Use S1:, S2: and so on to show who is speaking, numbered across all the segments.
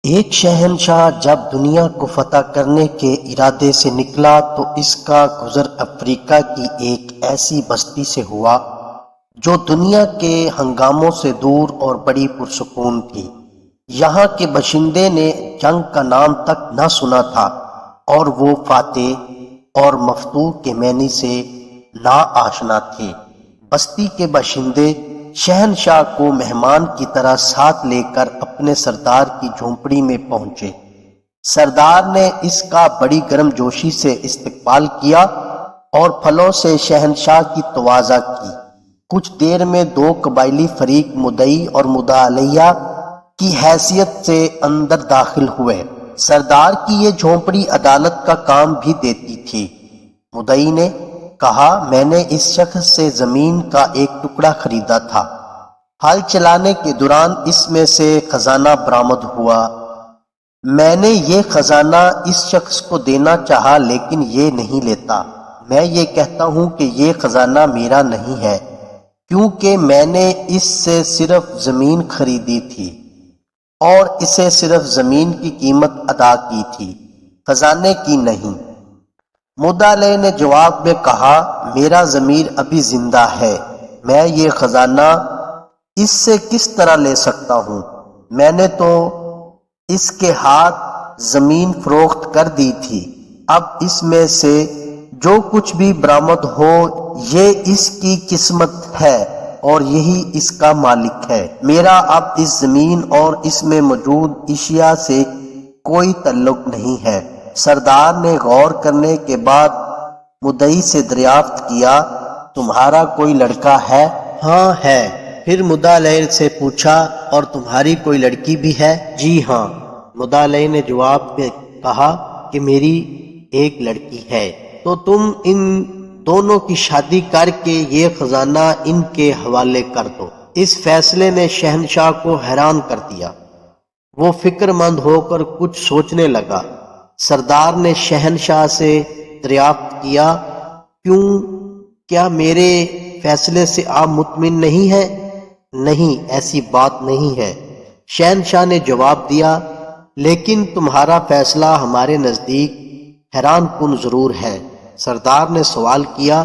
S1: ایک شہنشاہ جب دنیا کو فتح کرنے کے ارادے سے نکلا تو اس کا گزر افریقہ کی ایک ایسی بستی سے ہوا جو دنیا کے ہنگاموں سے دور اور بڑی پرسکون تھی۔ یہاں کے باشندے نے جنگ کا نام تک نہ سنا تھا اور وہ فاتح اور مفتوح کے معنی سے نا آشنا تھے۔ بستی کے باشندے شہنشاہ کو مہمان کی طرح ساتھ لے کر اپنے سردار کی جھونپڑی میں پہنچے۔ سردار نے اس کا بڑی گرم جوشی سے استقبال کیا اور پھلوں سے شہنشاہ کی تواضع کی۔ کچھ دیر میں دو قبائلی فریق مدعی اور مدعا علیہ کی حیثیت سے اندر داخل ہوئے۔ سردار کی یہ جھونپڑی عدالت کا کام بھی دیتی تھی۔ مدعی نے کہا، میں نے اس شخص سے زمین کا ایک ٹکڑا خریدا تھا۔ ہل چلانے کے دوران اس میں سے خزانہ برآمد ہوا۔ میں نے یہ خزانہ اس شخص کو دینا چاہا لیکن یہ نہیں لیتا۔ میں یہ کہتا ہوں کہ یہ خزانہ میرا نہیں ہے کیونکہ میں نے اس سے صرف زمین خریدی تھی اور اسے صرف زمین کی قیمت ادا کی تھی، خزانے کی نہیں۔ مدعا علیہ نے جواب میں کہا، میرا ضمیر ابھی زندہ ہے، میں یہ خزانہ اس سے کس طرح لے سکتا ہوں؟ میں نے تو اس کے ہاتھ زمین فروخت کر دی تھی۔ اب اس میں سے جو کچھ بھی برآمد ہو یہ اس کی قسمت ہے اور یہی اس کا مالک ہے۔ میرا اب اس زمین اور اس میں موجود اشیاء سے کوئی تعلق نہیں ہے۔ سردار نے غور کرنے کے بعد مدعی سے دریافت کیا، تمہارا کوئی لڑکا ہے؟ ہاں ہے۔ پھر مدعا علیہ سے پوچھا، اور تمہاری کوئی لڑکی بھی ہے؟ جی ہاں۔ مدعا علیہ نے جواب میں کہا کہ میری ایک لڑکی ہے۔ تو تم ان دونوں کی شادی کر کے یہ خزانہ ان کے حوالے کر دو۔ اس فیصلے نے شہنشاہ کو حیران کر دیا۔ وہ فکر مند ہو کر کچھ سوچنے لگا۔ سردار نے شہنشاہ سے دریافت کیا، کیا میرے فیصلے سے آپ مطمئن نہیں ہیں؟ نہیں، ایسی بات نہیں ہے۔ شہنشاہ نے جواب دیا، لیکن تمہارا فیصلہ ہمارے نزدیک حیران کن ضرور ہے۔ سردار نے سوال کیا،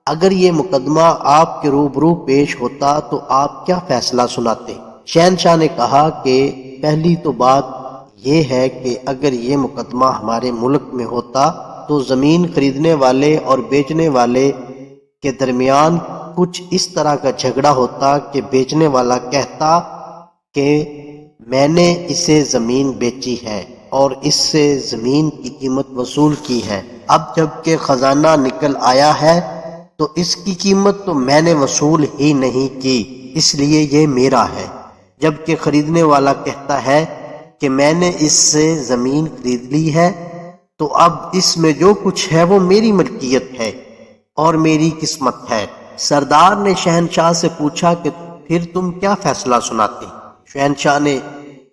S1: اگر یہ مقدمہ آپ کے روبرو پیش ہوتا تو آپ کیا فیصلہ سناتے؟ شہنشاہ نے کہا کہ پہلی تو بات یہ ہے کہ اگر یہ مقدمہ ہمارے ملک میں ہوتا تو زمین خریدنے والے اور بیچنے والے کے درمیان کچھ اس طرح کا جھگڑا ہوتا کہ بیچنے والا کہتا کہ میں نے اسے زمین بیچی ہے اور اس سے زمین کی قیمت وصول کی ہے، اب جب کہ خزانہ نکل آیا ہے تو اس کی قیمت تو میں نے وصول ہی نہیں کی، اس لیے یہ میرا ہے، جبکہ خریدنے والا کہتا ہے کہ میں نے اس سے زمین خرید لی ہے تو اب اس میں جو کچھ ہے وہ میری ملکیت ہے اور میری قسمت ہے۔ سردار نے شہنشاہ سے پوچھا کہ پھر تم کیا فیصلہ سناتے؟ شہنشاہ نے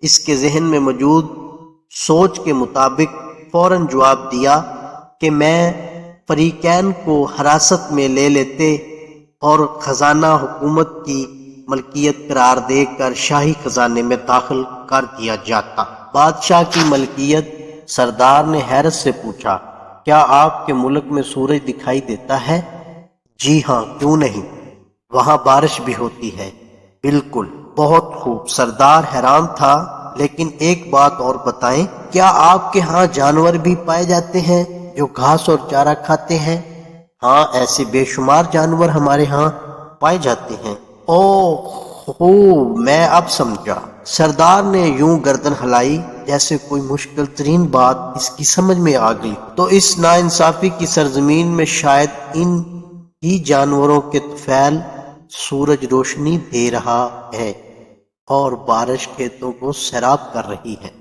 S1: اس کے ذہن میں موجود سوچ کے مطابق فوراً جواب دیا کہ میں فریقین کو حراست میں لے لیتے اور خزانہ حکومت کی ملکیت قرار دے کر شاہی خزانے میں داخل کر دیا جاتا۔ بادشاہ کی ملکیت؟ سردار نے حیرت سے پوچھا، کیا آپ کے ملک میں سورج دکھائی دیتا ہے؟ جی ہاں، کیوں نہیں؟ وہاں بارش بھی ہوتی ہے؟ بالکل۔ بہت خوب۔ سردار حیران تھا، لیکن ایک بات اور بتائیں، کیا آپ کے ہاں جانور بھی پائے جاتے ہیں جو گھاس اور چارہ کھاتے ہیں؟ ہاں، ایسے بے شمار جانور ہمارے ہاں پائے جاتے ہیں۔ اوہ، میں اب سمجھا۔ سردار نے یوں گردن ہلائی جیسے کوئی مشکل ترین بات اس کی سمجھ میں آ گئی۔ تو اس ناانصافی کی سرزمین میں شاید ان ہی جانوروں کے طفیل سورج روشنی دے رہا ہے اور بارش کھیتوں کو سیراب کر رہی ہے۔